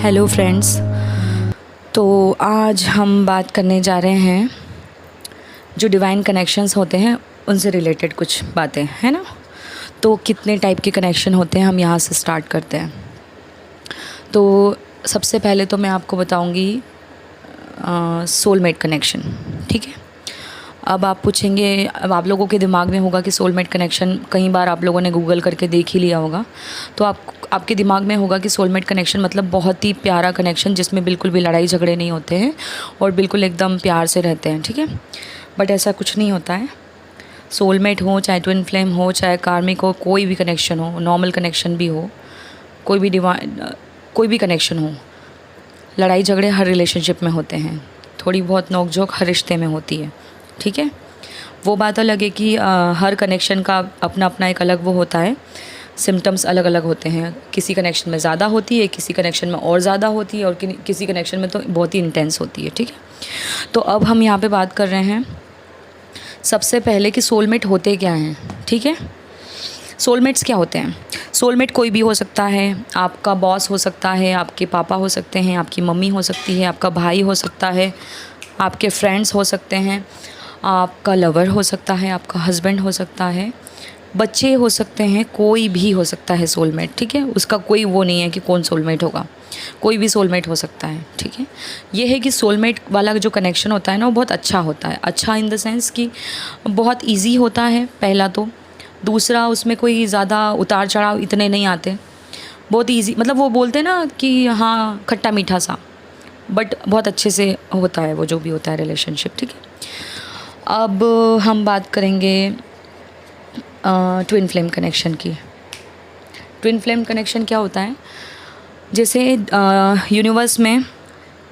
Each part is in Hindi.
Hello friends. तो आज हम बात करने जा रहे हैं जो डिवाइन कनेक्शंस होते हैं उनसे रिलेटेड कुछ बातें, है ना। तो कितने टाइप के कनेक्शन होते हैं हम यहाँ से स्टार्ट करते हैं। तो सबसे पहले तो मैं आपको बताऊँगी सोलमेट कनेक्शन, ठीक है। अब आप पूछेंगे, अब आप लोगों के दिमाग में होगा कि सोलमेट कनेक्शन कई बार आप लोगों ने गूगल करके देख ही लिया होगा। तो आपके दिमाग में होगा कि सोलमेट कनेक्शन मतलब बहुत ही प्यारा कनेक्शन जिसमें बिल्कुल भी लड़ाई झगड़े नहीं होते हैं और बिल्कुल एकदम प्यार से रहते हैं, ठीक है। बट ऐसा कुछ नहीं होता है। सोलमेट हो, चाहे ट्विन फ्लेम हो, चाहे कार्मिक हो, कोई भी कनेक्शन हो, नॉर्मल कनेक्शन भी हो, कोई भी कनेक्शन हो, लड़ाई झगड़े हर रिलेशनशिप में होते हैं। थोड़ी बहुत नोक-झोंक हर रिश्ते में होती है, ठीक है। वो बात अलग है कि हर कनेक्शन का अपना अपना एक अलग वो होता है, सिम्टम्स अलग अलग होते हैं। किसी कनेक्शन में ज़्यादा होती है, किसी कनेक्शन में और ज़्यादा होती है और किसी कनेक्शन में तो बहुत ही इंटेंस होती है, ठीक है। तो अब हम यहाँ पे बात कर रहे हैं सबसे पहले कि सोलमेट होते क्या हैं, ठीक है। सोलमेट्स क्या होते हैं? सोलमेट कोई भी हो सकता है। आपका बॉस हो सकता है, आपके पापा हो सकते हैं, आपकी मम्मी हो सकती है, आपका भाई हो सकता है, आपके फ्रेंड्स हो सकते हैं, आपका लवर हो सकता है, आपका हस्बैंड हो सकता है, बच्चे हो सकते हैं, कोई भी हो सकता है सोलमेट, ठीक है। उसका कोई वो नहीं है कि कौन सोलमेट होगा, कोई भी सोलमेट हो सकता है, ठीक है। ये है कि सोलमेट वाला जो कनेक्शन होता है ना वो बहुत अच्छा होता है। अच्छा इन द सेंस कि बहुत ईजी होता है पहला तो। दूसरा, उसमें कोई ज़्यादा उतार चढ़ाव इतने नहीं आते, बहुत ईजी, मतलब वो बोलते हैं ना कि हाँ खट्टा मीठा सा, बट बहुत अच्छे से होता है वो जो भी होता है रिलेशनशिप, ठीक है। अब हम बात करेंगे ट्विन फ्लेम कनेक्शन की। ट्विन फ्लेम कनेक्शन क्या होता है? जैसे यूनिवर्स में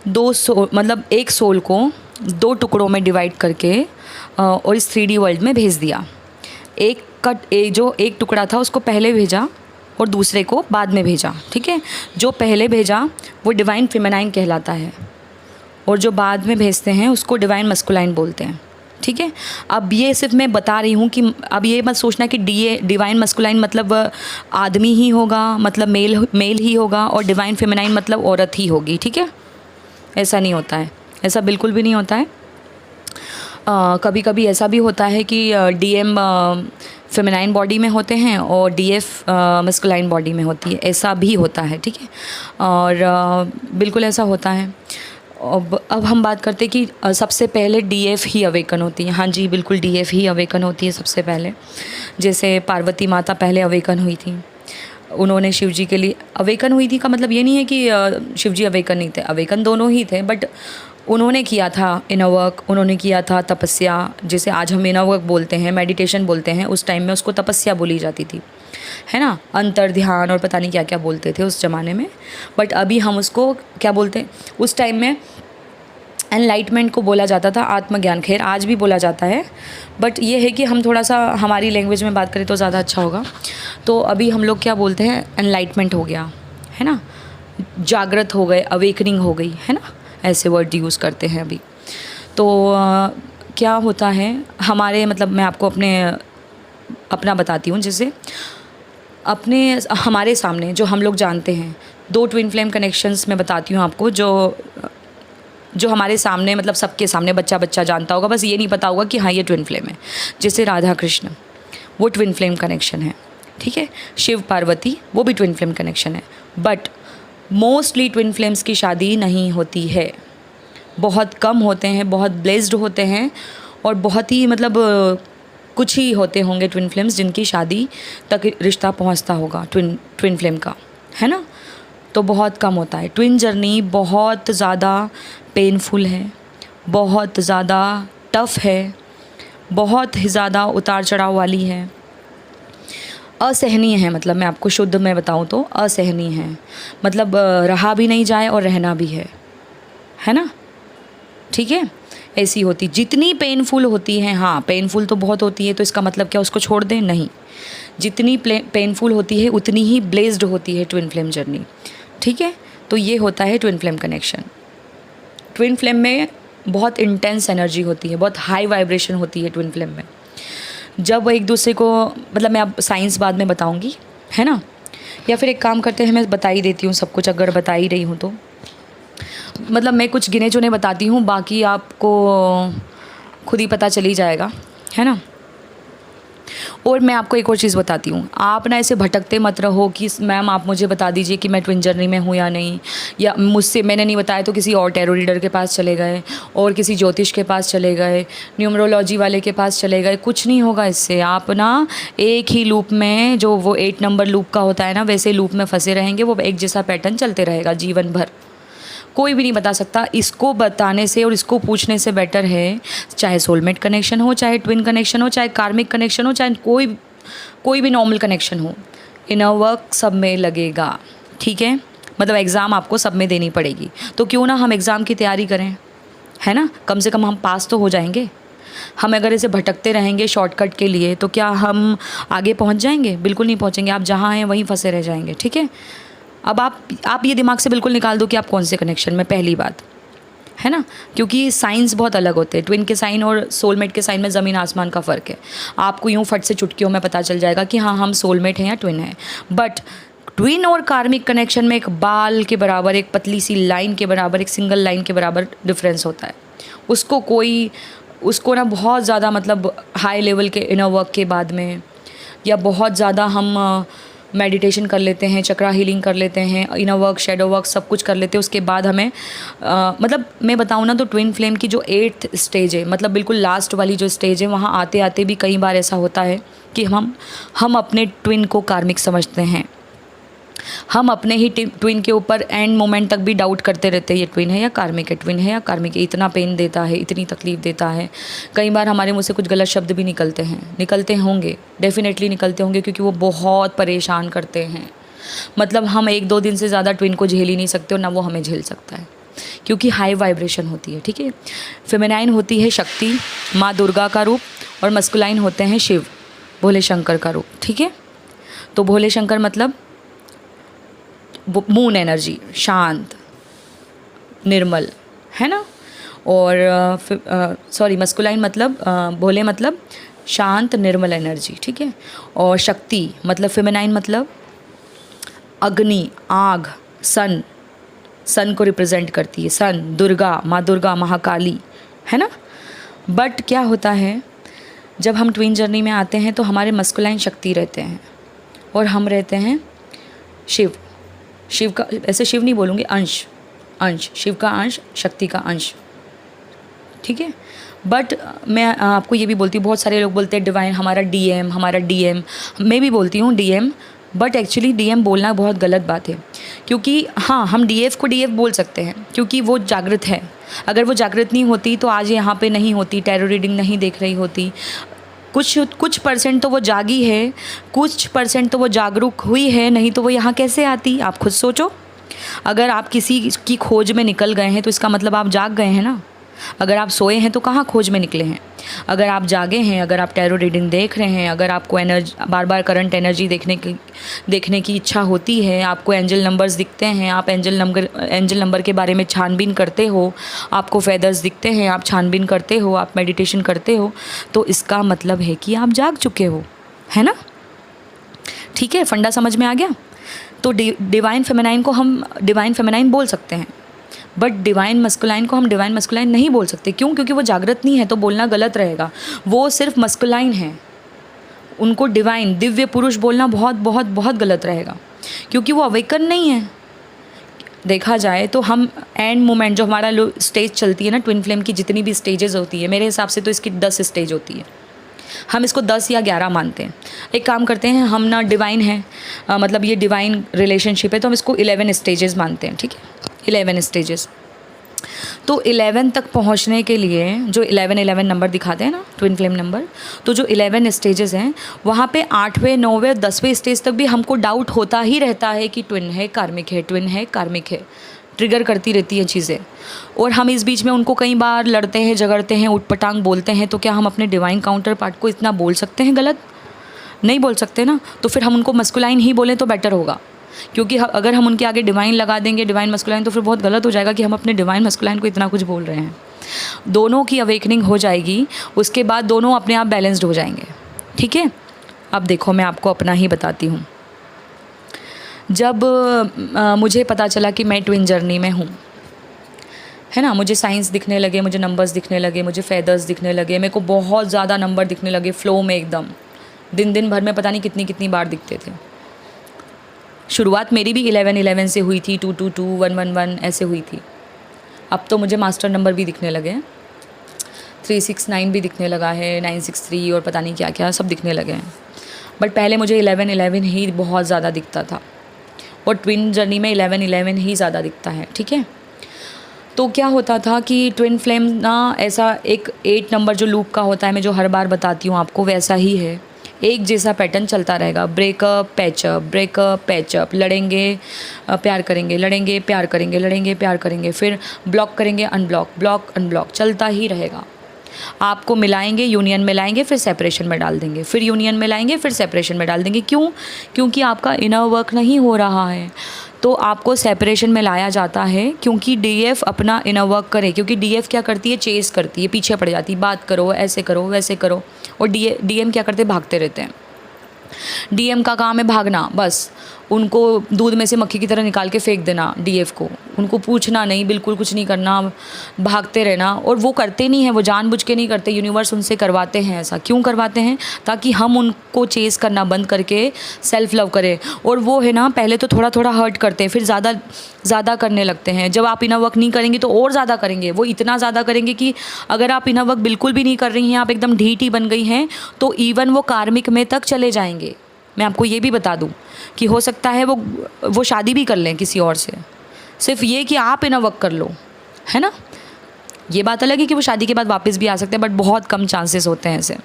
मतलब एक सोल को दो टुकड़ों में डिवाइड करके और इस 3D वर्ल्ड में भेज दिया। जो एक टुकड़ा था उसको पहले भेजा और दूसरे को बाद में भेजा, ठीक है। जो पहले भेजा वो डिवाइन फेमिनाइन कहलाता है और जो बाद में भेजते हैं उसको डिवाइन मस्कुलाइन बोलते हैं, ठीक है। अब ये सिर्फ मैं बता रही हूँ कि अब ये मत सोचना कि डिवाइन मस्कुलाइन मतलब आदमी ही होगा, मतलब मेल ही होगा, और डिवाइन फेमिनाइन मतलब औरत ही होगी, ठीक है। ऐसा नहीं होता है, ऐसा बिल्कुल भी नहीं होता है। कभी कभी ऐसा भी होता है कि DM फेमिनाइन बॉडी में होते हैं और DF मस्कुलाइन बॉडी में होती है, ऐसा भी होता है, ठीक है। और बिल्कुल ऐसा होता है। अब हम बात करते हैं कि सबसे पहले DF ही अवेकन होती है। हाँ जी, बिल्कुल DF ही अवेकन होती है सबसे पहले। जैसे पार्वती माता पहले अवेकन हुई थी, उन्होंने शिव जी के लिए अवेकन हुई थी का मतलब ये नहीं है कि शिव जी अवेकन नहीं थे, अवेकन दोनों ही थे, बट उन्होंने किया था इनर वर्क, उन्होंने किया था तपस्या। जैसे आज हम इनर वर्क बोलते हैं, मेडिटेशन बोलते हैं, उस टाइम में उसको तपस्या बोली जाती थी, है ना। अंतर ध्यान और पता नहीं क्या क्या बोलते थे उस ज़माने में, बट अभी हम उसको क्या बोलते हैं? उस टाइम में एनलाइटमेंट को बोला जाता था आत्मज्ञान। खैर आज भी बोला जाता है, बट ये है कि हम थोड़ा सा हमारी लैंग्वेज में बात करें तो ज़्यादा अच्छा होगा। तो अभी हम लोग क्या बोलते हैं? एनलाइटमेंट हो गया, है ना, जागृत हो गए, अवेकनिंग हो गई, है ना, ऐसे वर्ड यूज़ करते हैं अभी। तो क्या होता है हमारे, मतलब मैं आपको अपना बताती हूँ। जैसे हमारे सामने जो हम लोग जानते हैं, दो ट्विन फ्लेम कनेक्शंस मैं बताती हूँ आपको, जो हमारे सामने, मतलब सबके सामने बच्चा जानता होगा, बस ये नहीं पता होगा कि हाँ ये ट्विन फ्लेम है। जैसे राधा कृष्ण, वो ट्विन फ्लेम कनेक्शन है, ठीक है। शिव पार्वती, वो भी ट्विन फ्लेम कनेक्शन है। बट मोस्टली ट्विन फ्लेम्स की शादी नहीं होती है, बहुत कम होते हैं, बहुत ब्लेस्ड होते हैं, और बहुत ही मतलब कुछ ही होते होंगे ट्विन फ्लेम्स जिनकी शादी तक रिश्ता पहुंचता होगा ट्विन फ्लेम का, है ना। तो बहुत कम होता है। ट्विन जर्नी बहुत ज़्यादा पेनफुल है, बहुत ज़्यादा टफ़ है, बहुत ही ज़्यादा उतार चढ़ाव वाली है, असहनीय है। मतलब मैं आपको शुद्ध में बताऊँ तो असहनीय है, मतलब रहा भी नहीं जाए और रहना भी है ना, ठीक है। ऐसी होती, जितनी पेनफुल होती है, हाँ पेनफुल तो बहुत होती है, तो इसका मतलब क्या उसको छोड़ दें? नहीं, जितनी पेनफुल होती है उतनी ही ब्लेस्ड होती है ट्विन फ्लेम जर्नी, ठीक है। तो ये होता है twin flame connection. Twin flame में बहुत इंटेंस एनर्जी होती है, बहुत हाई वाइब्रेशन होती है ट्विन फ्लेम में। जब वो एक दूसरे को, मतलब मैं अब साइंस बाद में बताऊंगी, है ना, या फिर एक काम करते हैं, मैं बता ही देती हूँ सब कुछ, अगर बता ही रही हूँ तो। मतलब मैं कुछ गिने चुने बताती हूँ, बाकी आपको खुद ही पता चली जाएगा, है ना। और मैं आपको एक और चीज़ बताती हूँ, आप ना ऐसे भटकते मत रहो कि मैम आप मुझे बता दीजिए कि मैं ट्विन जर्नी में हूँ या नहीं, या मुझसे मैंने नहीं बताया तो किसी और टैरो रीडर के पास चले गए, और किसी ज्योतिष के पास चले गए, न्यूमरोलॉजी वाले के पास चले गए। कुछ नहीं होगा इससे। आप ना एक ही लूप में, जो वो 8 नंबर लूप का होता है ना, वैसे लूप में फंसे रहेंगे। वो एक जैसा पैटर्न चलते रहेगा जीवन भर। कोई भी नहीं बता सकता। इसको बताने से और इसको पूछने से बेटर है, चाहे सोलमेट कनेक्शन हो, चाहे ट्विन कनेक्शन हो, चाहे कार्मिक कनेक्शन हो, चाहे कोई भी नॉर्मल कनेक्शन हो, इनर वर्क सब में लगेगा, ठीक है। मतलब एग्ज़ाम आपको सब में देनी पड़ेगी। तो क्यों ना हम एग्ज़ाम की तैयारी करें, है ना। कम से कम हम पास तो हो जाएंगे। हम अगर ऐसे भटकते रहेंगे शॉर्टकट के लिए तो क्या हम आगे पहुंच जाएंगे? बिल्कुल नहीं पहुंचेंगे। आप जहां हैं वहीं फंसे रह जाएंगे, ठीक है। अब आप ये दिमाग से बिल्कुल निकाल दो कि आप कौन से कनेक्शन में, पहली बात, है ना। क्योंकि साइंस बहुत अलग होते हैं। ट्विन के साइन और सोलमेट के साइन में ज़मीन आसमान का फ़र्क है। आपको यूँ फट से चुटकियों में पता चल जाएगा कि हाँ हम सोलमेट हैं या ट्विन हैं। बट ट्विन और कार्मिक कनेक्शन में एक बाल के बराबर, एक पतली सी लाइन के बराबर, एक सिंगल लाइन के बराबर डिफरेंस होता है। उसको ना बहुत ज़्यादा, मतलब हाई लेवल के इनर वर्क के बाद में, या बहुत ज़्यादा हम मेडिटेशन कर लेते हैं, चक्रा हीलिंग कर लेते हैं, इनर वर्क, शैडो वर्क सब कुछ कर लेते हैं। उसके बाद हमें मतलब मैं बताऊँ ना तो ट्विन फ्लेम की जो 8th स्टेज है, मतलब बिल्कुल लास्ट वाली जो स्टेज है, वहाँ आते आते भी कई बार ऐसा होता है कि हम अपने ट्विन को कार्मिक समझते हैं। हम अपने ही ट्विन के ऊपर एंड मोमेंट तक भी डाउट करते रहते हैं, ये ट्विन है या कार्मिक है, ट्विन है या कार्मिक है। इतना पेन देता है, इतनी तकलीफ़ देता है। कई बार हमारे मुँह से कुछ गलत शब्द भी निकलते होंगे, डेफिनेटली निकलते होंगे, क्योंकि वो बहुत परेशान करते हैं। मतलब हम 1-2 दिन से ज़्यादा ट्विन को झेल ही नहीं सकते, और ना वो हमें झेल सकता है, क्योंकि हाई वाइब्रेशन होती है, ठीक है। फेमिनाइन होती है शक्ति, माँ दुर्गा का रूप, और मस्कुलाइन होते हैं शिव, भोले शंकर का रूप, ठीक है। तो भोले शंकर मतलब मून एनर्जी, शांत, निर्मल, है ना। और सॉरी, मस्कुलाइन मतलब भोले मतलब शांत निर्मल एनर्जी, ठीक है। और शक्ति मतलब फेमिनाइन मतलब अग्नि, आग, सन को रिप्रेजेंट करती है। सन, दुर्गा, माँ दुर्गा, महाकाली, है ना। बट क्या होता है, जब हम ट्विन जर्नी में आते हैं तो हमारे मस्कुलाइन शक्ति रहते हैं, और हम रहते हैं शिव का, ऐसे शिव नहीं बोलूँगी, अंश, शिव का अंश, शक्ति का अंश, ठीक है। बट मैं आपको ये भी बोलती हूँ, बहुत सारे लोग बोलते हैं डिवाइन हमारा डीएम, मैं भी बोलती हूँ डीएम, बट एक्चुअली डीएम बोलना बहुत गलत बात है। क्योंकि हाँ, हम डीएफ को डीएफ बोल सकते हैं, क्योंकि वो जागृत है। अगर वो जागृत नहीं होती तो आज यहाँ पे नहीं होती, टैरो रीडिंग नहीं देख रही होती। कुछ परसेंट तो वो जागी है, कुछ परसेंट तो वो जागरूक हुई है, नहीं तो वो यहाँ कैसे आती? आप खुद सोचो। अगर आप किसी की खोज में निकल गए हैं तो इसका मतलब आप जाग गए हैं ना। अगर आप सोए हैं तो कहाँ खोज में निकले हैं। अगर आप जागे हैं, अगर आप टैरो रीडिंग देख रहे हैं, अगर आपको एनर्जी बार बार करंट एनर्जी देखने की इच्छा होती है, आपको एंजल नंबर्स दिखते हैं, आप एंजल नंबर के बारे में छानबीन करते हो, आपको फेदर्स दिखते हैं, आप छानबीन करते हो, आप मेडिटेशन करते हो, तो इसका मतलब है कि आप जाग चुके हो, है ना। ठीक है, फंडा समझ में आ गया। तो डिवाइन फेमिनाइन को हम डिवाइन फेमिनाइन बोल सकते हैं, बट डिवाइन मस्कुलाइन को हम डिवाइन मस्कुलाइन नहीं बोल सकते। क्यों? क्योंकि वो जागृत नहीं है, तो बोलना गलत रहेगा। वो सिर्फ मस्कुलाइन है, उनको डिवाइन दिव्य पुरुष बोलना बहुत बहुत बहुत गलत रहेगा, क्योंकि वो अवेकन नहीं है। देखा जाए तो हम एंड मोमेंट जो हमारा स्टेज चलती है ना, ट्विन फ्लेम की जितनी भी स्टेजेस होती है, मेरे हिसाब से तो इसकी 10 स्टेज होती है। हम इसको 10 या 11 मानते हैं। एक काम करते हैं, हम ना डिवाइन है, मतलब ये डिवाइन रिलेशनशिप है, तो हम इसको 11 स्टेजेस मानते हैं, ठीक है, 11 स्टेजेस। तो 11 तक पहुंचने के लिए जो 11 नंबर दिखाते हैं ना ट्विन फ्लेम नंबर, तो जो 11 स्टेजेस हैं वहाँ पे 8वें 9वें 10वें स्टेज तक भी हमको डाउट होता ही रहता है कि ट्विन है कार्मिक है, ट्विन है कार्मिक है, ट्रिगर करती रहती हैं चीज़ें। और हम इस बीच में उनको कई बार लड़ते हैं, झगड़ते हैं, उटपटांग बोलते हैं। तो क्या हम अपने डिवाइन काउंटर पार्ट को इतना बोल सकते हैं गलत? नहीं बोल सकते ना। तो फिर हम उनको मस्कुलाइन ही बोलें तो बेटर होगा, क्योंकि अगर हम उनके आगे डिवाइन लगा देंगे, डिवाइन मस्कुलाइन, तो फिर बहुत गलत हो जाएगा कि हम अपने डिवाइन मस्कुलाइन को इतना कुछ बोल रहे हैं। दोनों की अवेकनिंग हो जाएगी, उसके बाद दोनों अपने आप बैलेंस्ड हो जाएंगे, ठीक है। अब देखो, मैं आपको अपना ही बताती हूँ। जब मुझे पता चला कि मैं ट्विन जर्नी में हूँ, है ना, मुझे साइंस दिखने लगे, मुझे नंबर्स दिखने लगे, मुझे फेदर्स दिखने लगे, मेरे को बहुत ज़्यादा नंबर दिखने लगे फ़्लो में एकदम, दिन भर में पता नहीं कितनी कितनी बार दिखते थे। शुरुआत मेरी भी 11 से हुई थी, 222 111 ऐसे हुई थी। अब तो मुझे मास्टर नंबर भी दिखने लगे हैं, 369 भी दिखने लगा है, 963 और पता नहीं क्या क्या सब दिखने लगे हैं। बट पहले मुझे 11 ही बहुत ज़्यादा दिखता था, और ट्विन जर्नी में 11 ही ज़्यादा दिखता है, ठीक है। तो क्या होता था कि ट्विन फ्लेम ना ऐसा एक 8 नंबर जो लूप का होता है, मैं जो हर बार बताती हूँ आपको, वैसा ही है, एक जैसा पैटर्न चलता रहेगा। ब्रेकअप पैचअप, लड़ेंगे प्यार करेंगे, लड़ेंगे प्यार करेंगे, लड़ेंगे प्यार करेंगे, फिर ब्लॉक करेंगे अनब्लॉक, ब्लॉक अनब्लॉक, चलता ही रहेगा। आपको मिलाएंगे, यूनियन में लाएंगे, फिर सेपरेशन में डाल देंगे, फिर यूनियन में लाएंगे, फिर सेपरेशन में डाल देंगे। क्यों? क्योंकि आपका इनर वर्क नहीं हो रहा है, तो आपको सेपरेशन में लाया जाता है, क्योंकि डीएफ अपना इनर वर्क करे। क्योंकि डीएफ क्या करती है? चेस करती है, पीछे पड़ जाती है, बात करो, ऐसे करो, वैसे करो। और डीएम क्या करते हैं? भागते रहते हैं। डीएम का काम है भागना, बस उनको दूध में से मक्खी की तरह निकाल के फेंक देना डीएफ को, उनको पूछना नहीं, बिल्कुल कुछ नहीं करना, भागते रहना। और वो करते नहीं हैं, वो जानबूझ के नहीं करते, यूनिवर्स उनसे करवाते हैं। ऐसा क्यों करवाते हैं? ताकि हम उनको चेस करना बंद करके सेल्फ लव करें। और वो है ना, पहले तो थोड़ा थोड़ा हर्ट करते हैं, फिर ज़्यादा करने लगते हैं। जब आप इनर वर्क नहीं करेंगे तो और ज़्यादा करेंगे, वो इतना ज़्यादा करेंगे कि अगर आप इनर वर्क बिल्कुल भी नहीं कर रही हैं, आप एकदम ढीठ बन गई हैं, तो इवन वो कार्मिक में तक चले जाएंगे। मैं आपको ये भी बता दूं कि हो सकता है वो शादी भी कर लें किसी और से, सिर्फ ये कि आप इनर वर्क कर लो, है ना। ये बात अलग है कि वो शादी के बाद वापस भी आ सकते हैं, बट बहुत कम चांसेस होते हैं ऐसे।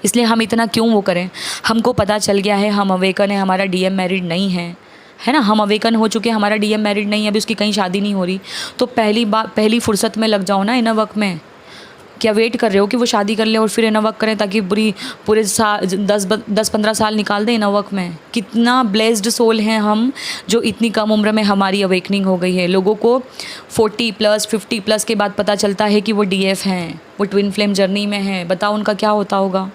इसलिए हम इतना क्यों वो करें? हमको पता चल गया है, हम अवेकन है, हमारा डीएम मैरिड नहीं है ना, हम अवेकन हो चुके हैं, हमारा डीएम मैरिड नहीं है, अभी उसकी कहीं शादी नहीं हो रही, तो पहली फुर्सत में लग जाओ ना इनर वर्क में। क्या वेट कर रहे हो कि वो शादी कर ले और फिर इनर वर्क करें, ताकि पूरे 10-15 साल निकाल दें इनर वर्क में? कितना ब्लेस्ड सोल हैं हम, जो इतनी कम उम्र में हमारी अवेकनिंग हो गई है। लोगों को 40+ 50+ के बाद पता चलता है कि वो डीएफ हैं, वो ट्विन फ्लेम जर्नी में हैं। बताओ उनका क्या होता होगा।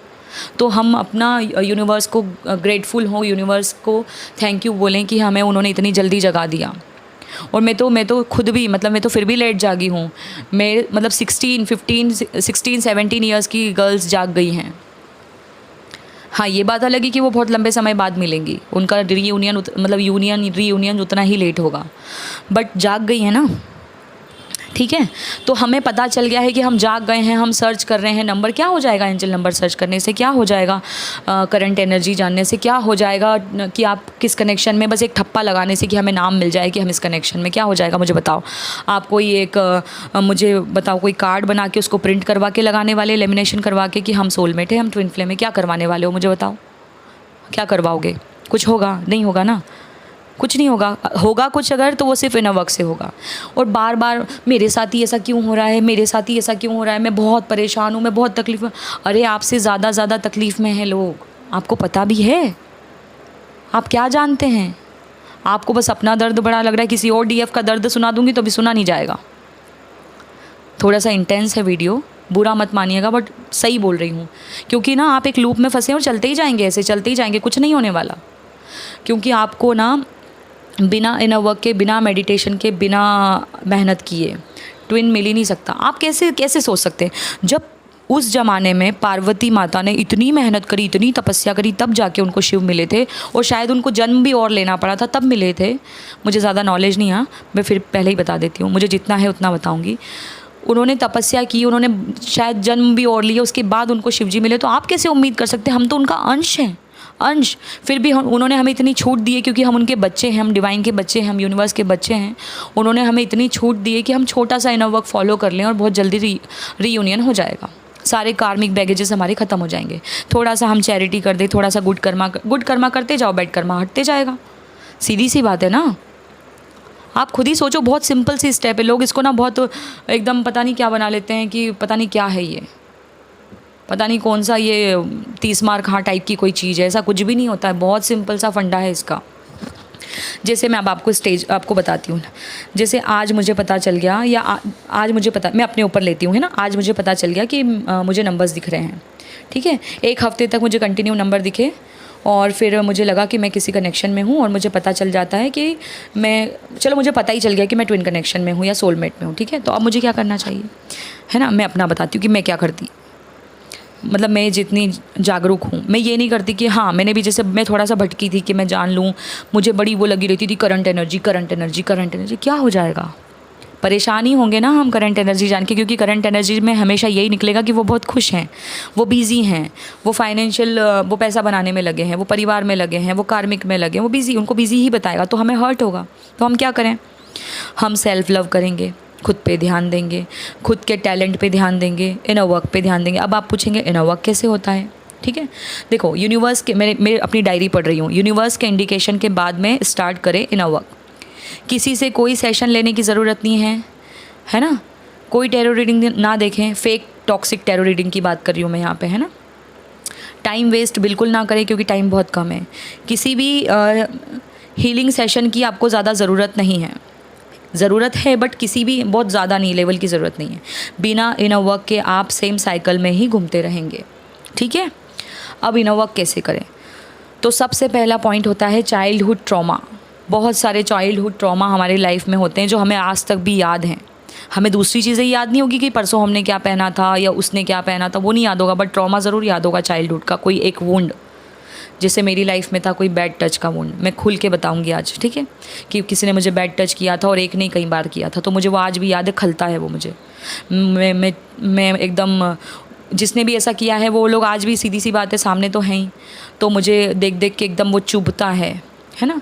तो हम अपना यूनिवर्स को ग्रेटफुल हों, यूनिवर्स को थैंक यू बोलें कि हमें उन्होंने इतनी जल्दी जगा दिया। और मैं तो खुद भी, मतलब मैं तो फिर भी लेट जागी हूँ। मैं मतलब 16-17 ईयर्स की गर्ल्स जाग गई हैं। हाँ, ये बात अलग है कि वो बहुत लंबे समय बाद मिलेंगी, उनका रीयूनियन उतना ही लेट होगा, बट जाग गई है ना, ठीक है। तो हमें पता चल गया है कि हम जाग गए हैं, हम सर्च कर रहे हैं नंबर। क्या हो जाएगा एंजल नंबर सर्च करने से? क्या हो जाएगा करंट एनर्जी जानने से? क्या हो जाएगा कि आप किस कनेक्शन में, बस एक ठप्पा लगाने से कि हमें नाम मिल जाए कि हम इस कनेक्शन में? क्या हो जाएगा मुझे बताओ। आप कोई मुझे बताओ, कोई कार्ड बना के उसको प्रिंट करवा के लगाने वाले, लेमिनेशन करवा के कि हम सोलमेट है, हम ट्विन फ्लेम है? क्या करवाने वाले हो मुझे बताओ? क्या करवाओगे? कुछ होगा? नहीं होगा ना, कुछ नहीं होगा। होगा कुछ अगर, तो वो सिर्फ इनर वर्क से होगा। और बार बार मेरे साथ ही ऐसा क्यों हो रहा है, मेरे साथ ही ऐसा क्यों हो रहा है, मैं बहुत परेशान हूँ, मैं बहुत तकलीफ़ में। अरे आपसे ज़्यादा तकलीफ़ में हैं लोग, आपको पता भी है। आप क्या जानते हैं? आपको बस अपना दर्द बड़ा लग रहा है, किसी और डीएफ का दर्द सुना दूँगी तो भी सुना नहीं जाएगा। थोड़ा सा इंटेंस है वीडियो, बुरा मत मानिएगा, बट सही बोल रही हूँ। क्योंकि ना आप एक लूप में फंसे और चलते ही जाएंगे, ऐसे चलते ही जाएंगे, कुछ नहीं होने वाला। क्योंकि आपको ना बिना इनर वर्क के, बिना मेडिटेशन के, बिना मेहनत किए ट्विन मिल ही नहीं सकता। आप कैसे सोच सकते हैं? जब उस ज़माने में पार्वती माता ने इतनी मेहनत करी, इतनी तपस्या करी, तब जाके उनको शिव मिले थे, और शायद उनको जन्म भी और लेना पड़ा था तब मिले थे। मुझे ज़्यादा नॉलेज नहीं है, मैं फिर पहले ही बता देती हूँ, मुझे जितना है उतना बताऊँगी। उन्होंने तपस्या की, उन्होंने शायद जन्म भी और लिया, उसके बाद उनको शिवजी मिले। तो आप कैसे उम्मीद कर सकते हैं? हम तो उनका अंश हैं, अंश। फिर भी उन्होंने हमें इतनी छूट दी है, क्योंकि हम उनके बच्चे हैं, हम डिवाइन के बच्चे हैं, हम यूनिवर्स के बच्चे हैं। उन्होंने हमें इतनी छूट दी है कि हम छोटा सा इनर वर्क फॉलो कर लें और बहुत जल्दी रीयूनियन हो जाएगा। सारे कार्मिक बैगेजेस हमारे ख़त्म हो जाएंगे। थोड़ा सा हम चैरिटी कर दें, थोड़ा सा गुड कर्मा करते जाओ, बैड कर्मा हटते जाएगा। सीधी सी बात है ना। आप खुद ही सोचो, बहुत सिंपल सी स्टेप है। लोग इसको ना बहुत एकदम पता नहीं क्या बना लेते हैं कि पता नहीं क्या है ये, पता नहीं कौन सा ये 30 मार खा टाइप की कोई चीज़ है। ऐसा कुछ भी नहीं होता है, बहुत सिंपल सा फंडा है इसका। जैसे मैं अब आपको बताती हूँ। जैसे आज मुझे पता चल गया, या आज मुझे पता, मैं अपने ऊपर लेती हूँ, है ना। आज मुझे पता चल गया कि मुझे नंबर्स दिख रहे हैं, ठीक है। एक हफ्ते तक मुझे कंटिन्यू नंबर दिखे, और फिर मुझे लगा कि मैं किसी कनेक्शन में हूँ और मुझे पता चल जाता है कि चलो मुझे पता ही चल गया कि मैं ट्विन कनेक्शन में हूँ या सोलमेट में हूँ, ठीक है। तो अब मुझे क्या करना चाहिए, है ना। मैं अपना बताती हूँ कि मैं क्या करती, मतलब मैं जितनी जागरूक हूँ, मैं ये नहीं करती कि हाँ मैंने भी, जैसे मैं थोड़ा सा भटकी थी कि मैं जान लूँ, मुझे बड़ी वो लगी रहती थी current energy current energy current energy. क्या हो जाएगा, परेशान ही होंगे ना हम करंट एनर्जी जान के, क्योंकि करंट एनर्जी में हमेशा यही निकलेगा कि वो बहुत खुश हैं, वो बिज़ी हैं, वो फाइनेंशियल, वो पैसा बनाने में लगे हैं, वो परिवार में लगे हैं, वो कार्मिक में लगे हैं, वो बिज़ी, उनको बिज़ी ही बताएगा, तो हमें हर्ट होगा। तो हम क्या करें, हम सेल्फ लव करेंगे, खुद पे ध्यान देंगे, खुद के टैलेंट पे ध्यान देंगे, इनर वर्क पे ध्यान देंगे। अब आप पूछेंगे इनर वर्क कैसे होता है, ठीक है। देखो यूनिवर्स के, मैं अपनी डायरी पढ़ रही हूँ, यूनिवर्स के इंडिकेशन के बाद में स्टार्ट करें इनर वर्क। किसी से कोई सेशन लेने की ज़रूरत नहीं है ना। कोई टैरो रीडिंग ना देखें, फेक टॉक्सिक टैरो रीडिंग की बात कर रही हूँ मैं यहाँ पे, है ना। टाइम वेस्ट बिल्कुल ना करें क्योंकि टाइम बहुत कम है। किसी भी हीलिंग सेशन की आपको ज़्यादा ज़रूरत नहीं है, ज़रूरत है बट किसी भी बहुत ज़्यादा नहीं, लेवल की ज़रूरत नहीं है। बिना इनर वर्क के आप सेम साइकिल में ही घूमते रहेंगे, ठीक है। अब इनर वर्क कैसे करें, तो सबसे पहला पॉइंट होता है चाइल्डहुड ट्रॉमा। बहुत सारे चाइल्डहुड ट्रॉमा हमारे लाइफ में होते हैं जो हमें आज तक भी याद हैं। हमें दूसरी चीज़ें याद नहीं होगी कि परसों हमने क्या पहना था या उसने क्या पहना था, वो नहीं याद होगा, बट ट्रॉमा ज़रूर याद होगा चाइल्डहुड का। कोई एक वुंड, जैसे मेरी लाइफ में था कोई बैड टच का वुंड, मैं खुल के बताऊंगी आज, ठीक है, कि किसी ने मुझे बैड टच किया था और एक नहीं कई बार किया था, तो मुझे वो आज भी याद है, खलता है वो मुझे। मैं एकदम, जिसने भी ऐसा किया है वो लोग आज भी, सीधी सी बात है, सामने तो हैं ही, तो मुझे देख देख के एकदम वो चुभता है ना।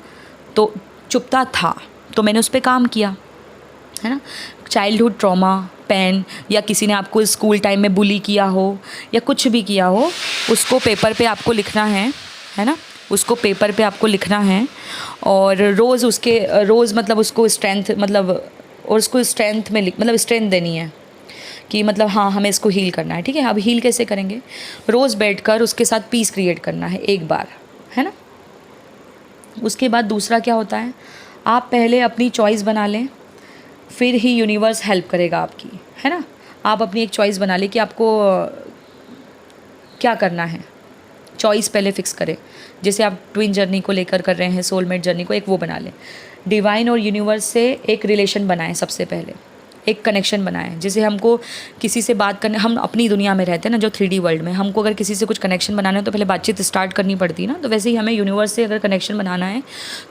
तो चुभता था तो मैंने उस पर काम किया, है ना। चाइल्डहुड ट्रॉमा, पेन, या किसी ने आपको स्कूल टाइम में बुली किया हो या कुछ भी किया हो, उसको पेपर पे आपको लिखना है ना, उसको पेपर पे आपको लिखना है। और रोज़ मतलब उसको स्ट्रेंथ, मतलब और उसको स्ट्रेंथ में मतलब स्ट्रेंथ देनी है कि मतलब हाँ हमें इसको हील करना है, ठीक है। अब हील कैसे करेंगे, रोज़ बैठकर उसके साथ पीस क्रिएट करना है एक बार, है ना। उसके बाद दूसरा क्या होता है, आप पहले अपनी चॉइस बना लें, फिर ही यूनिवर्स हेल्प करेगा आपकी, है ना। आप अपनी एक चॉइस बना लें कि आपको क्या करना है, चॉइस पहले फिक्स करें। जैसे आप ट्विन जर्नी को लेकर कर रहे हैं, सोलमेट जर्नी को, एक वो बना लें। डिवाइन और यूनिवर्स से एक रिलेशन बनाएं, सबसे पहले एक कनेक्शन बनाएं। जैसे हमको किसी से बात करने, हम अपनी दुनिया में रहते हैं ना जो 3D वर्ल्ड में, हमको अगर किसी से कुछ कनेक्शन बनाना है तो पहले बातचीत स्टार्ट करनी पड़ती है ना। तो वैसे ही हमें यूनिवर्स से अगर कनेक्शन बनाना है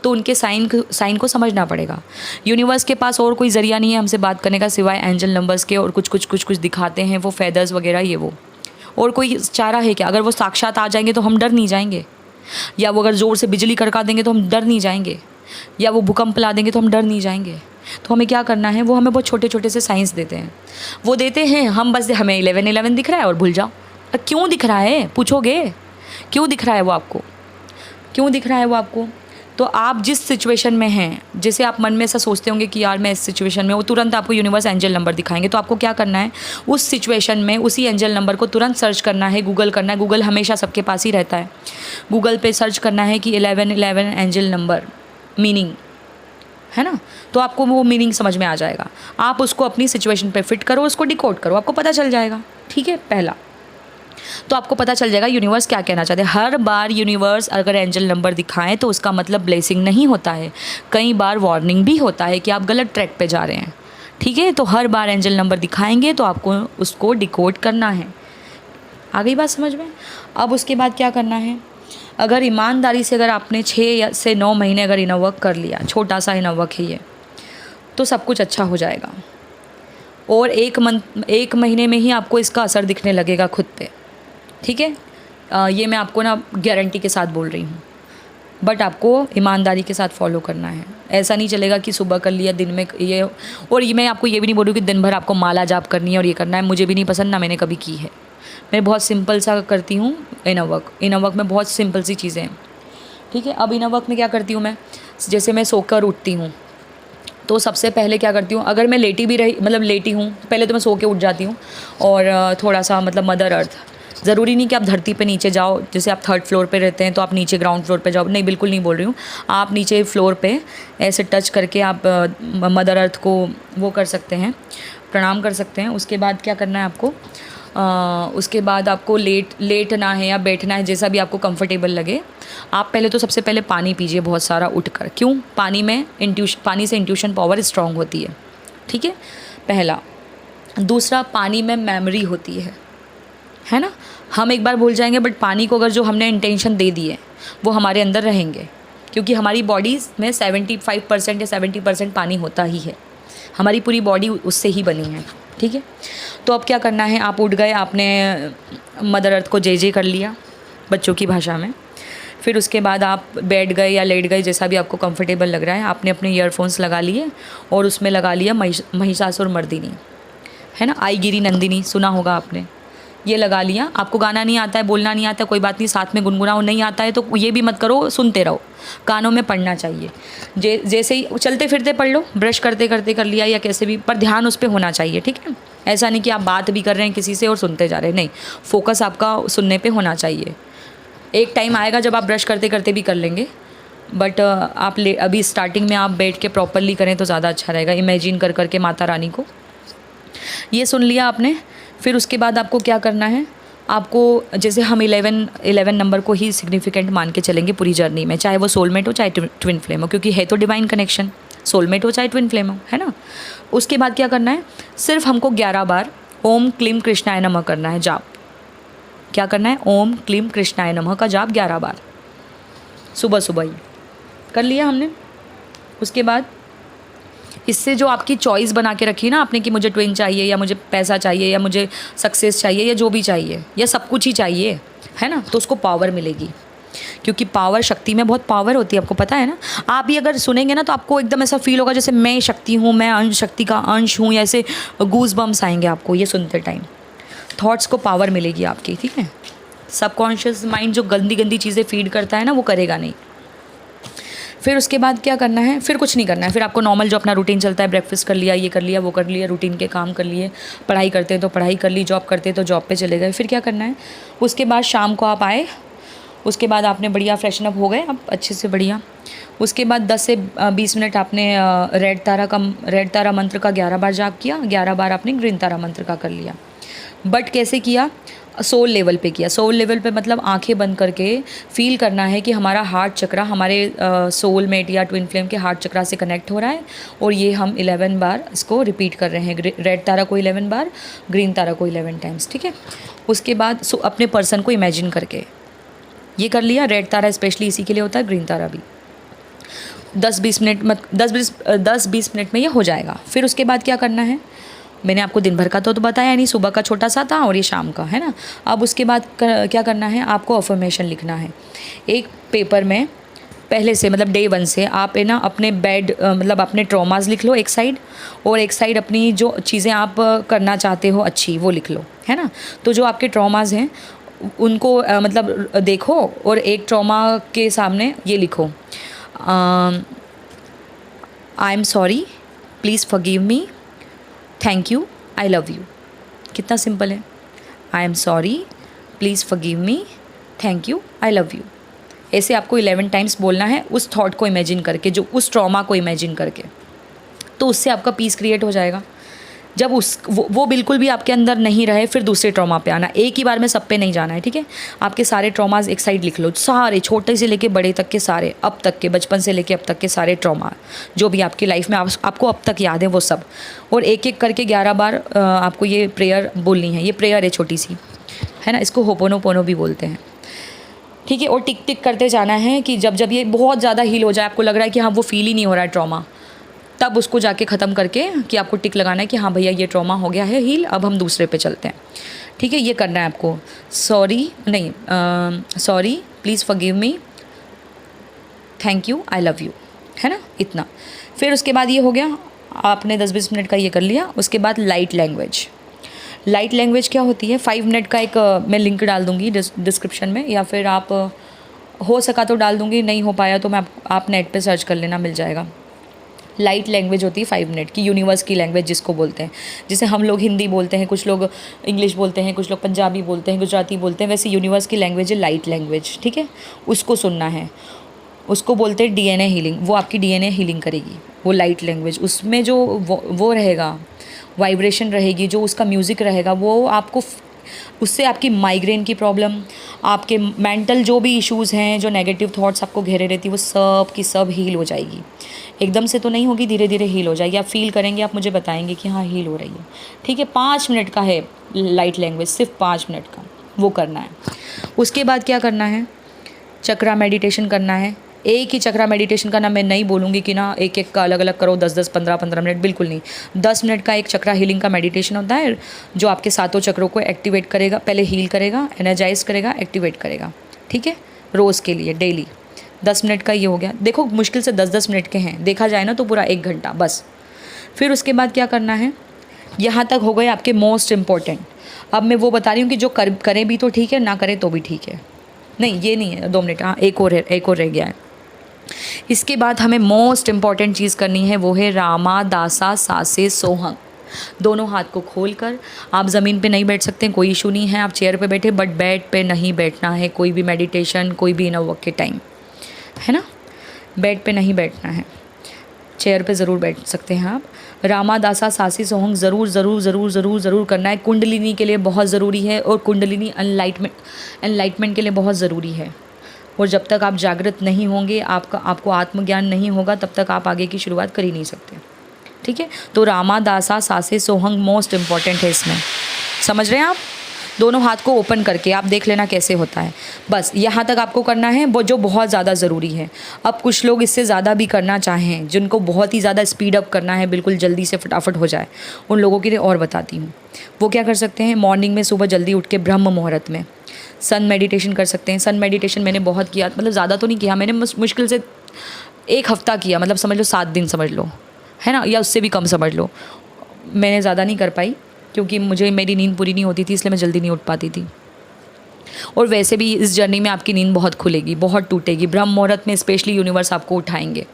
तो उनके साइन को समझना पड़ेगा। यूनिवर्स के पास और कोई ज़रिया नहीं है हमसे बात करने का सिवाय एंजल नंबर्स के, और कुछ दिखाते हैं वो फेदर्स वगैरह ये वो, और कोई चारा है क्या। अगर वो साक्षात आ जाएंगे तो हम डर नहीं जाएंगे, या वो अगर ज़ोर से बिजली कड़का देंगे तो हम डर नहीं जाएंगे, या वो भूकंप ला देंगे तो हम डर नहीं जाएंगे। तो हमें क्या करना है, वो हमें बहुत छोटे छोटे से साइंस देते हैं, वो देते हैं, हम बस हमें 11 दिख रहा है और भूल जाओ। क्यों दिख रहा है पूछोगे, क्यों दिख रहा है वो आपको, क्यों दिख रहा है वो आपको। तो आप जिस सिचुएशन में हैं, जैसे आप मन में ऐसा सोचते होंगे कि यार मैं इस सिचुएशन में, वो तुरंत आपको यूनिवर्स एंजल नंबर दिखाएंगे। तो आपको क्या करना है, उस सिचुएशन में उसी एंजल नंबर को तुरंत सर्च करना है, गूगल करना है। गूगल हमेशा सबके पास ही रहता है। गूगल पे सर्च करना है कि 1111 एंजल नंबर मीनिंग, है ना। तो आपको वो मीनिंग समझ में आ जाएगा। आप उसको अपनी सिचुएशन पे फिट करो, उसको डिकोड करो, आपको पता चल जाएगा, ठीक है। पहला तो आपको पता चल जाएगा यूनिवर्स क्या कहना चाहते हैं। हर बार यूनिवर्स अगर एंजल नंबर दिखाएं तो उसका मतलब ब्लेसिंग नहीं होता है, कई बार वार्निंग भी होता है कि आप गलत ट्रैक पे जा रहे हैं, ठीक है। तो हर बार एंजल नंबर दिखाएंगे तो आपको उसको डिकोड करना है। आ गई बात समझ में। अब उसके बाद क्या करना है, अगर ईमानदारी से अगर आपने 6 से 9 महीने अगर इनर वर्क कर लिया, छोटा सा इनर वर्क है ये, तो सब कुछ अच्छा हो जाएगा। और 1 महीने में ही आपको इसका असर दिखने लगेगा खुद पे, ठीक है। ये मैं आपको ना गारंटी के साथ बोल रही हूँ, बट आपको ईमानदारी के साथ फॉलो करना है। ऐसा नहीं चलेगा कि सुबह कर लिया दिन में ये, और ये मैं आपको ये भी नहीं बोल रही कि दिन भर आपको माला जाप करनी है और ये करना है, मुझे भी नहीं पसंद, ना मैंने कभी की है। मैं बहुत सिंपल सा करती हूँ इनर वर्क में बहुत सिंपल सी चीज़ें हैं, ठीक है। अब इनर वर्क में क्या करती हूँ मैं, जैसे मैं सोकर उठती हूँ तो सबसे पहले क्या करती हूँ, अगर मैं लेटी भी रही, मतलब लेटी हूँ, पहले तो मैं सो के उठ जाती हूँ और थोड़ा सा मतलब मदर अर्थ, ज़रूरी नहीं कि आप धरती पे नीचे जाओ, जैसे आप 3rd फ्लोर पे रहते हैं तो आप नीचे ग्राउंड फ्लोर पे जाओ, नहीं बिल्कुल नहीं बोल रही हूँ। आप नीचे फ्लोर पे ऐसे टच करके आप मदर अर्थ को वो कर सकते हैं, प्रणाम कर सकते हैं। उसके बाद क्या करना है आपको, उसके बाद आपको लेटना है या बैठना है, जैसा भी आपको कंफर्टेबल लगे। आप पहले तो सबसे पहले पानी पीजिए बहुत सारा उठकर। क्यों? पानी से इंट्यूशन पावर स्ट्रांग होती है, ठीक है, पहला। दूसरा, पानी में मेमोरी होती है ना। हम एक बार भूल जाएंगे, बट पानी को अगर जो हमने इंटेंशन दे दी है वो हमारे अंदर रहेंगे, क्योंकि हमारी बॉडी में 75% या 70% पानी होता ही है। हमारी पूरी बॉडी उससे ही बनी है, ठीक है। तो अब क्या करना है, आप उठ गए, आपने मदर अर्थ को जय कर लिया बच्चों की भाषा में। फिर उसके बाद आप बैठ गए या लेट गए, जैसा भी आपको कंफर्टेबल लग रहा है। आपने अपने ईयरफोन्स लगा लिए और उसमें लगा लिया महिषासुर मर्दिनी, है ना, आईगिरी नंदिनी, सुना होगा आपने, ये लगा लिया। आपको गाना नहीं आता है, बोलना नहीं आता है, कोई बात नहीं, साथ में गुनगुनाओ। नहीं आता है तो ये भी मत करो, सुनते रहो, कानों में पढ़ना चाहिए। जैसे ही चलते फिरते पढ़ लो, ब्रश करते करते कर लिया या कैसे भी, पर ध्यान उस पर होना चाहिए, ठीक है। ऐसा नहीं कि आप बात भी कर रहे हैं किसी से और सुनते जा रहे हैं, नहीं, फोकस आपका सुनने पे होना चाहिए। एक टाइम आएगा जब आप ब्रश करते करते भी कर लेंगे, बट अभी स्टार्टिंग में आप बैठ के प्रॉपरली करें तो ज़्यादा अच्छा रहेगा। इमेजिन कर करके माता रानी को, ये सुन लिया आपने। फिर उसके बाद आपको क्या करना है, आपको जैसे हम 11 नंबर को ही सिग्निफिकेंट मान के चलेंगे पूरी जर्नी में, चाहे वो सोलमेट हो चाहे ट्विन फ्लेम हो, क्योंकि है तो डिवाइन कनेक्शन, सोलमेट हो चाहे ट्विन फ्लेम हो, है ना। उसके बाद क्या करना है, सिर्फ हमको 11 बार ओम क्लीम कृष्णाय नमः करना है जाप। क्या करना है, ओम क्लीम कृष्णाय नमः का जाप 11 बार सुबह सुबह ही कर लिया हमने। उसके बाद इससे जो आपकी चॉइस बना के रखी ना आपने कि मुझे ट्विन चाहिए या मुझे पैसा चाहिए या मुझे सक्सेस चाहिए या जो भी चाहिए या सब कुछ ही चाहिए, है ना, तो उसको पावर मिलेगी। क्योंकि पावर, शक्ति में बहुत पावर होती है, आपको पता है ना। आप भी अगर सुनेंगे ना तो आपको एकदम ऐसा फील होगा जैसे मैं शक्ति हूँ, मैं अंश शक्ति का अंश हूँ, या ऐसे गूज बम्स आएंगे आपको ये सुनते टाइम। थॉट्स को पावर मिलेगी आपकी, ठीक है। सबकॉन्शियस माइंड जो गंदी गंदी चीज़ें फीड करता है ना, वो करेगा नहीं। फिर उसके बाद क्या करना है, फिर कुछ नहीं करना है। फिर आपको नॉर्मल जो अपना रूटीन चलता है, ब्रेकफास्ट कर लिया, ये कर लिया, वो कर लिया, रूटीन के काम कर लिए, पढ़ाई करते हैं तो पढ़ाई कर ली, जॉब करते हैं तो जॉब पे चले गए। फिर क्या करना है, उसके बाद शाम को आप आए, उसके बाद आपने बढ़िया फ्रेशन अप हो गए आप अच्छे से बढ़िया। उसके बाद 10 से 20 मिनट आपने रेड तारा मंत्र का 11 बार जाप किया, 11 बार आपने ग्रीन तारा मंत्र का कर लिया। बट कैसे किया, सोल लेवल पे किया। सोल लेवल पे मतलब आंखें बंद करके फील करना है कि हमारा हार्ट चक्रा हमारे सोल मेट या ट्विन फ्लेम के हार्ट चक्रा से कनेक्ट हो रहा है, और ये हम 11 बार इसको रिपीट कर रहे हैं। रेड तारा को 11 बार, ग्रीन तारा को 11 टाइम्स, ठीक है। उसके बाद अपने पर्सन को इमेजिन करके ये कर लिया। रेड तारा स्पेशली इसी के लिए होता है, ग्रीन तारा भी। 10-20 मिनट में ये हो जाएगा। फिर उसके बाद क्या करना है, मैंने आपको दिन भर का तो बताया नहीं, सुबह का छोटा सा था और ये शाम का, है ना। अब उसके बाद क्या करना है, आपको अफर्मेशन लिखना है एक पेपर में। पहले से मतलब डे 1 से आप है ना अपने मतलब अपने ट्रॉमास लिख लो एक साइड, और एक साइड अपनी जो चीज़ें आप करना चाहते हो अच्छी वो लिख लो, है ना। तो जो आपके ट्रॉमास हैं उनको मतलब देखो, और एक ट्रॉमा के सामने ये लिखो, I am sorry, please forgive me, thank you, I love you. कितना सिंपल है, I am sorry, please forgive me, thank you, I love you. ऐसे आपको 11 टाइम्स बोलना है, उस थॉट को इमेजिन करके, जो उस ट्रॉमा को इमेजिन करके। तो उससे आपका पीस क्रिएट हो जाएगा। जब वो बिल्कुल भी आपके अंदर नहीं रहे, फिर दूसरे ट्रॉमा पे आना। एक ही बार में सब पे नहीं जाना है, ठीक है। आपके सारे ट्रॉमास एक साइड लिख लो, सारे, छोटे से लेके बड़े तक के सारे, अब तक के, बचपन से लेके अब तक के सारे ट्रॉमा जो भी आपकी लाइफ में आपको अब तक याद है वो सब। और एक एक करके 11 बार आपको ये प्रेयर बोलनी है। ये प्रेयर है छोटी सी, है ना, इसको होपोनोपोनो भी बोलते हैं, ठीक है। और टिक टिक करते जाना है कि जब जब ये बहुत ज़्यादा हील हो जाए, आपको लग रहा है कि हाँ वो फील ही नहीं हो रहा है ट्रॉमा, तब उसको जाके ख़त्म करके कि आपको टिक लगाना है कि हाँ भैया ये ट्रॉमा हो गया है हील, अब हम दूसरे पे चलते हैं, ठीक है। ये करना है आपको। Sorry, please forgive me, thank you, I love you, है ना, इतना। फिर उसके बाद ये हो गया, आपने 10-20 मिनट का ये कर लिया। उसके बाद लाइट लैंग्वेज क्या होती है, 5 मिनट का एक मैं लिंक डाल दूँगी डिस्क्रिप्शन में, या फिर आप हो सका तो डाल दूँगी, नहीं हो पाया तो मैं आप नेट पे सर्च कर लेना, मिल जाएगा। लाइट लैंग्वेज होती है 5 मिनट की, यूनिवर्स की लैंग्वेज जिसको बोलते हैं। जिसे हम लोग हिंदी बोलते हैं, कुछ लोग इंग्लिश बोलते हैं, कुछ लोग पंजाबी बोलते हैं, गुजराती बोलते हैं, वैसे यूनिवर्स की लैंग्वेज है लाइट लैंग्वेज, ठीक है। उसको सुनना है, उसको बोलते हैं DNA हीलिंग। वो आपकी DNA हीलिंग करेगी, वो लाइट लैंग्वेज। उसमें जो वो रहेगा, वाइब्रेशन रहेगी, जो उसका म्यूज़िक रहेगा, वो आपको उससे आपकी माइग्रेन की प्रॉब्लम, आपके मेंटल जो भी इश्यूज़ हैं, जो नेगेटिव थॉट्स आपको घेरे रहती है, वो सब की सब हील हो जाएगी। एकदम से तो नहीं होगी, धीरे धीरे हील हो जाएगी। आप फील करेंगे, आप मुझे बताएंगे कि हाँ हील हो रही है। ठीक है, 5 मिनट का है लाइट लैंग्वेज, सिर्फ 5 मिनट का वो करना है। उसके बाद क्या करना है, चक्रा मेडिटेशन करना है। एक ही चक्रा मेडिटेशन का ना मैं नहीं बोलूँगी कि ना एक एक का अलग अलग करो, 10-10 15-15 मिनट, बिल्कुल नहीं। 10 मिनट का एक चक्रा हीलिंग का मेडिटेशन होता है जो आपके सातों चक्रों को एक्टिवेट करेगा, पहले हील करेगा, एनर्जाइज करेगा, एक्टिवेट करेगा। ठीक है, रोज़ के लिए डेली 10 मिनट का ये हो गया। देखो मुश्किल से 10-10 मिनट के हैं, देखा जाए ना तो पूरा 1 घंटा बस। फिर उसके बाद क्या करना है, यहाँ तक हो गए आपके मोस्ट इम्पॉर्टेंट। अब मैं वो बता रही हूँ कि जो करें भी तो ठीक है, ना करें तो भी ठीक है। नहीं ये नहीं है, 2 मिनट, हाँ एक और रह गया है। इसके बाद हमें मोस्ट इम्पॉर्टेंट चीज़ करनी है, वो है रामा दासा सासे सोहंग। दोनों हाथ को खोल कर, आप ज़मीन पे नहीं बैठ सकते, कोई इशू नहीं है, आप चेयर पे बैठे, बट बेड पे नहीं बैठना है कोई भी मेडिटेशन, कोई भी इनर वर्क के टाइम, है ना। बेड पे नहीं बैठना है, चेयर पे ज़रूर बैठ सकते हैं आप। रामा दासा सासी सोहंग ज़रूर ज़रूर ज़रूर ज़रूर ज़रूर करना है। कुंडलिनी के लिए बहुत ज़रूरी है, और कुंडलिनी एनलाइटमेंट के लिए बहुत ज़रूरी है। और जब तक आप जागृत नहीं होंगे, आपको आत्मज्ञान नहीं होगा, तब तक आप आगे की शुरुआत कर ही नहीं सकते। ठीक है, तो रामा दासा सासे सोहंग मोस्ट इम्पॉर्टेंट है इसमें, समझ रहे हैं आप। दोनों हाथ को ओपन करके आप देख लेना कैसे होता है। बस यहाँ तक आपको करना है, वो जो बहुत ज़्यादा ज़रूरी है। अब कुछ लोग इससे ज़्यादा भी करना चाहें, जिनको बहुत ही ज़्यादा स्पीड अप करना है, बिल्कुल जल्दी से फटाफट हो जाए, उन लोगों के लिए और बताती हूँ। वो क्या कर सकते हैं, मॉर्निंग में सुबह जल्दी उठ के ब्रह्म मुहूर्त में सन मेडिटेशन कर सकते हैं। सन मेडिटेशन मैंने बहुत किया, मतलब ज़्यादा तो नहीं किया मैंने, मुश्किल से 1 हफ़्ता किया, मतलब समझ लो 7 दिन समझ लो, है ना, या उससे भी कम समझ लो। मैंने ज़्यादा नहीं कर पाई क्योंकि मेरी नींद पूरी नहीं होती थी, इसलिए मैं जल्दी नहीं उठ पाती थी। और वैसे भी इस जर्नी में आपकी नींद बहुत खुलेगी, बहुत टूटेगी। ब्रह्म मुहूर्त में स्पेशली यूनिवर्स आपको उठाएंगे,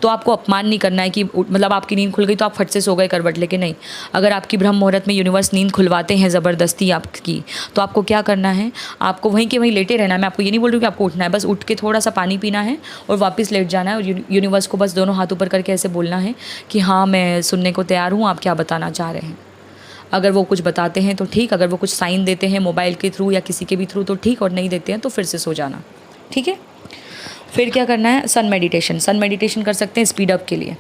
तो आपको अपमान नहीं करना है कि मतलब आपकी नींद खुल गई तो आप फट से सो गए करवट लेके, नहीं। अगर आपकी ब्रह्म मुहूर्त में यूनिवर्स नींद खुलवाते हैं ज़बरदस्ती आपकी, तो आपको क्या करना है, आपको वहीं के वहीं लेटे रहना है। मैं आपको ये नहीं बोल रही हूँ कि आपको उठना है, बस उठ के थोड़ा सा पानी पीना है और वापस लेट जाना है, और यूनिवर्स को बस दोनों हाथ ऊपर करके ऐसे बोलना है कि हाँ मैं सुनने को तैयार हूँ, आप क्या बताना चाह रहे हैं। अगर वो कुछ बताते हैं तो ठीक, अगर वो कुछ साइन देते हैं मोबाइल के थ्रू या किसी के भी थ्रू तो ठीक, और नहीं देते हैं तो फिर से सो जाना। ठीक है, फिर क्या करना है, सन मेडिटेशन कर सकते हैं स्पीड अप के लिए।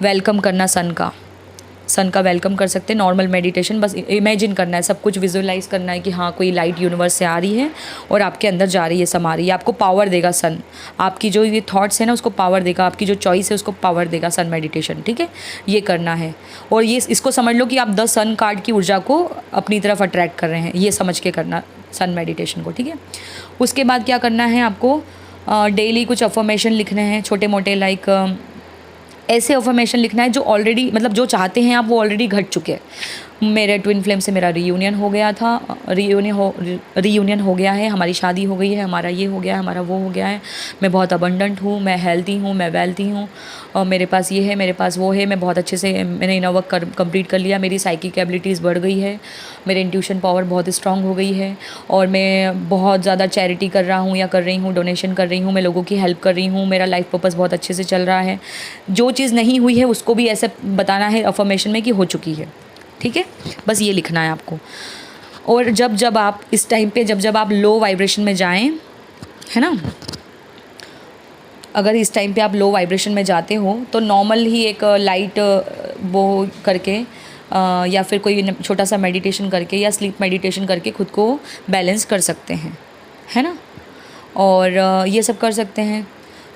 वेलकम करना सन का वेलकम कर सकते हैं। नॉर्मल मेडिटेशन, बस इमेजिन करना है, सब कुछ विजुअलाइज करना है कि हाँ कोई लाइट यूनिवर्स से आ रही है और आपके अंदर जा रही है, समा रही है। आपको पावर देगा सन, आपकी जो ये थॉट्स है ना उसको पावर देगा, आपकी जो चॉइस है उसको पावर देगा सन मेडिटेशन। ठीक है, ये करना है। और ये इसको समझ लो कि आप 10 सन कार्ड की ऊर्जा को अपनी तरफ अट्रैक्ट कर रहे हैं, ये समझ के करना सन मेडिटेशन को। ठीक है, उसके बाद क्या करना है, आपको डेली कुछ अफर्मेशन लिखने हैं, छोटे मोटे, लाइक ऐसे अफर्मेशन लिखना है जो ऑलरेडी, मतलब जो चाहते हैं आप वो ऑलरेडी घट चुके हैं। मेरे ट्विन फ्लेम से मेरा रीयूनियन हो गया था, रीयूनियन हो गया है, हमारी शादी हो गई है, हमारा ये हो गया है, हमारा वो हो गया है, मैं बहुत अबंडेंट हूँ, मैं हेल्थी हूँ, मैं वेल्थी हूँ, और मेरे पास ये है, मेरे पास वो है, मैं बहुत अच्छे से मैंने इनर वर्क कंप्लीट कर लिया, मेरी साइकिक एबिलिटीज़ बढ़ गई है, मेरे इंट्यूशन पावर बहुत स्ट्रांग हो गई है, और मैं बहुत ज़्यादा चैरिटी कर रहा हूँ या कर रही हूँ, डोनेशन कर रही हूँ, मैं लोगों की हेल्प कर रही हूँ, मेरा लाइफ पर्पस बहुत अच्छे से चल रहा है। जो चीज़ नहीं हुई है उसको भी ऐसे बताना है अफर्मेशन में कि हो चुकी है। ठीक है, बस ये लिखना है आपको। और जब आप इस टाइम पे जब आप लो वाइब्रेशन में जाएं, है ना, अगर इस टाइम पे आप लो वाइब्रेशन में जाते हो तो नॉर्मल ही एक लाइट वो करके या फिर कोई छोटा सा मेडिटेशन करके या स्लीप मेडिटेशन करके खुद को बैलेंस कर सकते हैं, है ना। और ये सब कर सकते हैं।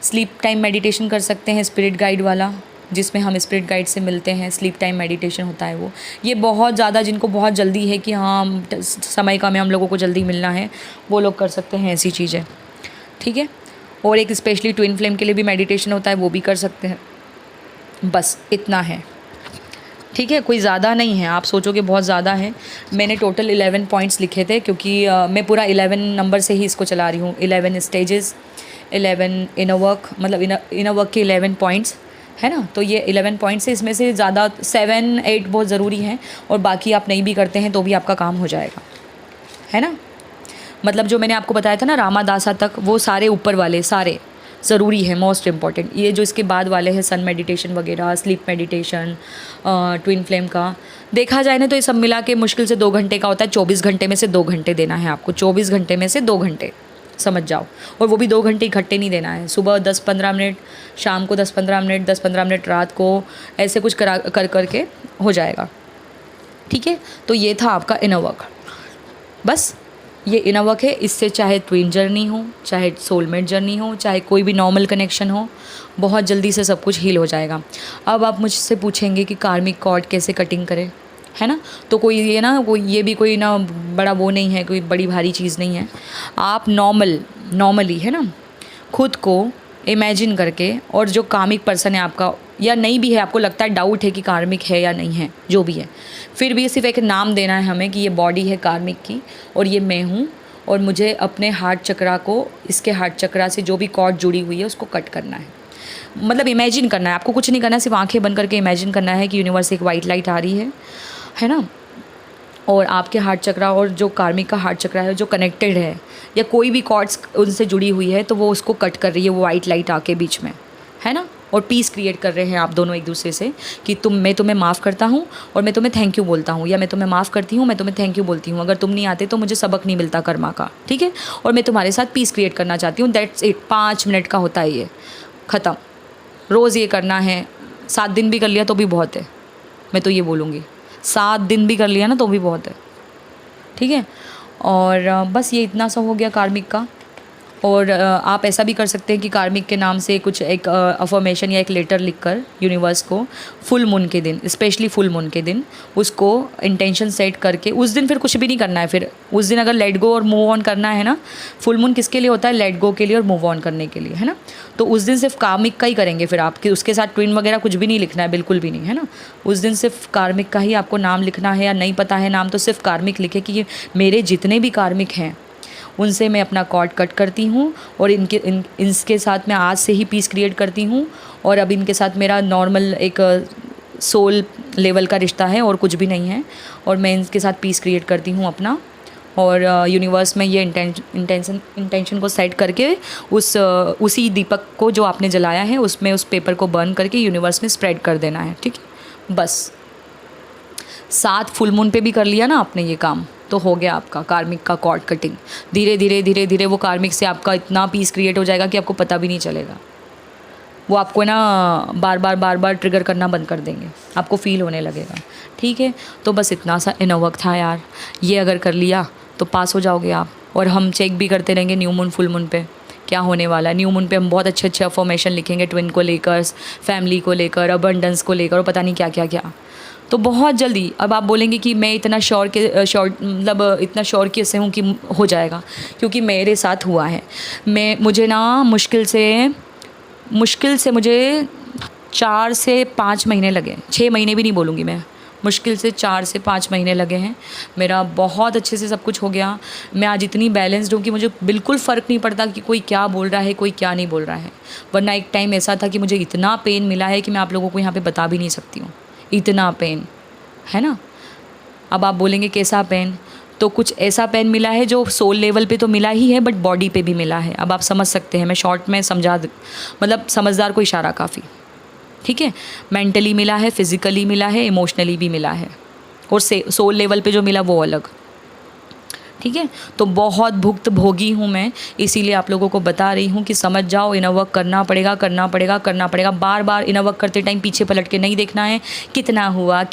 स्लीप टाइम मेडिटेशन कर सकते हैं, स्पिरिट गाइड वाला, जिसमें हम स्पिरिट गाइड से मिलते हैं, स्लीप टाइम मेडिटेशन होता है वो। ये बहुत ज़्यादा जिनको बहुत जल्दी है कि हाँ समय का में हम लोगों को जल्दी मिलना है, वो लोग कर सकते हैं ऐसी चीज़ें। ठीक है, और एक स्पेशली ट्विन फ्लेम के लिए भी मेडिटेशन होता है, वो भी कर सकते हैं। बस इतना है। ठीक है, कोई ज़्यादा नहीं है, आप सोचोगे बहुत ज़्यादा है। मैंने टोटल 11 पॉइंट्स लिखे थे क्योंकि मैं पूरा 11 नंबर से ही इसको चला रही हूँ। 11 स्टेजेस, 11 इनर वर्क, मतलब इनर वर्क के 11 पॉइंट्स, है ना। तो ये 11 पॉइंट्स है, इसमें से ज़्यादा 7-8 बहुत ज़रूरी हैं, और बाकी आप नहीं भी करते हैं तो भी आपका काम हो जाएगा, है ना। मतलब जो मैंने आपको बताया था ना रामा दासा तक, वो सारे ऊपर वाले सारे ज़रूरी है, मोस्ट इम्पॉर्टेंट। ये जो इसके बाद वाले हैं सन मेडिटेशन वगैरह, स्लीप मेडिटेशन, ट्विन फ्लेम का, देखा जाए ना तो ये सब मिला के मुश्किल से 2 घंटे का होता है। 24 घंटे में से 2 घंटे देना है आपको, 24 घंटे में से 2 घंटे, समझ जाओ। और वो भी 2 घंटे इकट्ठे नहीं देना है, सुबह 10-15 मिनट, शाम को 10-15 मिनट, 10-15 मिनट रात को, ऐसे कुछ कर करके हो जाएगा, ठीक है। तो ये था आपका इनर वर्क, बस ये इनर वर्क है। इससे चाहे ट्विन जर्नी हो, चाहे सोलमेट जर्नी हो, चाहे कोई भी नॉर्मल कनेक्शन हो, बहुत जल्दी से सब कुछ हील हो जाएगा। अब आप मुझसे पूछेंगे कि कार्मिक कॉर्ड कैसे कटिंग करें, है ना। तो कोई ये ना, कोई ये भी कोई ना बड़ा वो नहीं है, कोई बड़ी भारी चीज़ नहीं है। आप नॉर्मली, है ना, खुद को इमेजिन करके, और जो कार्मिक पर्सन है आपका, या नहीं भी है, आपको लगता है डाउट है कि कार्मिक है या नहीं है, जो भी है, फिर भी सिर्फ एक नाम देना है हमें कि ये बॉडी है कार्मिक की और ये मैं हूँ, और मुझे अपने हार्ट चक्रा को, इसके हार्ट चक्रा से जो भी कॉर्ड जुड़ी हुई है उसको कट करना है। मतलब इमेजिन करना है, आपको कुछ नहीं करना है, सिर्फ आंखें बंद करके इमेजिन करना है कि यूनिवर्स से एक वाइट लाइट आ रही है ना, और आपके हार्ट चक्रा और जो कार्मिक का हार्ट चक्रा है जो कनेक्टेड है, या कोई भी कॉर्ड्स उनसे जुड़ी हुई है, तो वो उसको कट कर रही है, वो वाइट लाइट आके बीच में, है ना। और पीस क्रिएट कर रहे हैं आप दोनों एक दूसरे से कि मैं तुम्हें माफ़ करता हूँ और मैं तुम्हें थैंक यू बोलता हूँ, या मैं तुम्हें माफ़ करती हूँ, मैं तुम्हें थैंक यू बोलती हूँ। अगर तुम नहीं आते तो मुझे सबक नहीं मिलता कर्मा का, ठीक है। और मैं तुम्हारे साथ पीस क्रिएट करना चाहती हूँ, दैट्स इट। 5 मिनट का होता है ये, ख़त्म। रोज़ ये करना है, 7 दिन भी कर लिया तो भी बहुत है, मैं तो ये बोलूँगी। 7 दिन भी कर लिया ना तो भी बहुत है, ठीक है। और बस ये इतना सा हो गया कार्मिक का। और आप ऐसा भी कर सकते हैं कि कार्मिक के नाम से कुछ एक अफर्मेशन या एक लेटर लिखकर यूनिवर्स को फुल मून के दिन, स्पेशली फुल मून के दिन, उसको इंटेंशन सेट करके, उस दिन फिर कुछ भी नहीं करना है। फिर उस दिन अगर लेट गो और मूव ऑन करना है ना, फुल मून किसके लिए होता है? लेट गो के लिए और मूव ऑन करने के लिए, है ना। तो उस दिन सिर्फ कार्मिक का ही करेंगे फिर आपके, उसके साथ ट्विन वगैरह कुछ भी नहीं लिखना है, बिल्कुल भी नहीं, है ना। उस दिन सिर्फ कार्मिक का ही आपको नाम लिखना है, या नहीं पता है नाम तो सिर्फ कार्मिक लिखे कि ये मेरे जितने भी कार्मिक हैं उनसे मैं अपना कॉर्ड कट करती हूँ, और इनके साथ मैं आज से ही पीस क्रिएट करती हूँ, और अब इनके साथ मेरा नॉर्मल एक सोल लेवल का रिश्ता है और कुछ भी नहीं है, और मैं इनके साथ पीस क्रिएट करती हूँ अपना। और यूनिवर्स में ये इंटेंशन को सेट करके उसी दीपक को जो आपने जलाया है उसमें उस पेपर को बर्न करके यूनिवर्स में स्प्रेड कर देना है, ठीक है। बस 7 फुल मून पे भी कर लिया ना आपने ये काम, तो हो गया आपका कार्मिक का कॉर्ड कटिंग। धीरे धीरे धीरे धीरे वो कार्मिक से आपका इतना पीस क्रिएट हो जाएगा कि आपको पता भी नहीं चलेगा। वो आपको ना बार बार ट्रिगर करना बंद कर देंगे, आपको फील होने लगेगा, ठीक है। तो बस इतना सा इनर वर्क था यार, ये अगर कर लिया तो पास हो जाओगे आप। और हम चेक भी करते रहेंगे न्यू मून फुल मून पे क्या होने वाला है। न्यू मून पे हम बहुत अच्छे अच्छे अफर्मेशन लिखेंगे, ट्विन को लेकर, फैमिली को लेकर, अबंडेंस को लेकर, और पता नहीं क्या क्या क्या। तो बहुत जल्दी अब आप बोलेंगे कि मैं इतना मतलब इतना श्योर कैसे हूँ कि हो जाएगा, क्योंकि मेरे साथ हुआ है। मुझे ना मुश्किल से मुझे 4 से 5 महीने लगे, 6 महीने भी नहीं बोलूँगी मैं, मुश्किल से 4 से 5 महीने लगे हैं। मेरा बहुत अच्छे से सब कुछ हो गया। मैं आज इतनी बैलेंस्ड हूँ कि मुझे बिल्कुल फ़र्क नहीं पड़ता कि कोई क्या बोल रहा है, कोई क्या नहीं बोल रहा है। वरना एक टाइम ऐसा था कि मुझे इतना पेन मिला है कि मैं आप लोगों को यहाँ पे बता भी नहीं सकती हूँ, इतना पेन है ना। अब आप बोलेंगे कैसा पेन, तो कुछ ऐसा पेन मिला है जो सोल लेवल पे तो मिला ही है, बट बॉडी पे भी मिला है। अब आप समझ सकते हैं, मैं शॉर्ट में मतलब समझदार को इशारा काफ़ी, ठीक है। मेंटली मिला है, फिज़िकली मिला है, इमोशनली भी मिला है, और सोल लेवल पे जो मिला वो अलग, ठीक है। तो बहुत भुक्त भोगी हूँ मैं, इसीलिए आप लोगों को बता रही हूँ कि समझ जाओ, इनर वर्क करना पड़ेगा। बार बार इनर वर्क करते टाइम पीछे पलट के नहीं देखना है कितना हुआ,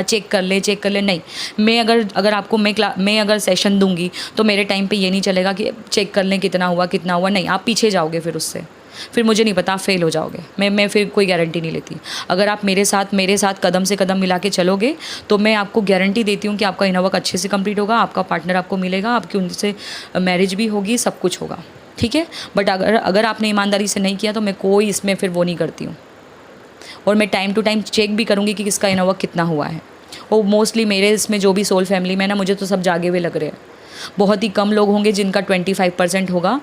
चेक कर ले। नहीं, मैं आपको अगर सेशन दूंगी तो मेरे टाइम पे ये नहीं चलेगा कि चेक कर लें कितना हुआ, नहीं, आप पीछे जाओगे फिर मुझे नहीं पता, आप फेल हो जाओगे। मैं फिर कोई गारंटी नहीं लेती। अगर आप मेरे साथ कदम से कदम मिला के चलोगे तो मैं आपको गारंटी देती हूँ कि आपका इनर वर्क अच्छे से कंप्लीट होगा, आपका पार्टनर आपको मिलेगा, आपकी उनसे मैरिज भी होगी, सब कुछ होगा, ठीक है। बट अगर आपने ईमानदारी से नहीं किया तो मैं कोई इसमें फिर वो नहीं करती हूँ, और मैं टाइम टू टाइम चेक भी करूँगी कि किसका इनर वर्क कितना हुआ है। और मोस्टली मेरे इसमें जो भी सोल फैमिली में ना, मुझे तो सब जागे हुए लग रहे हैं। बहुत ही कम लोग होंगे जिनका 25% होगा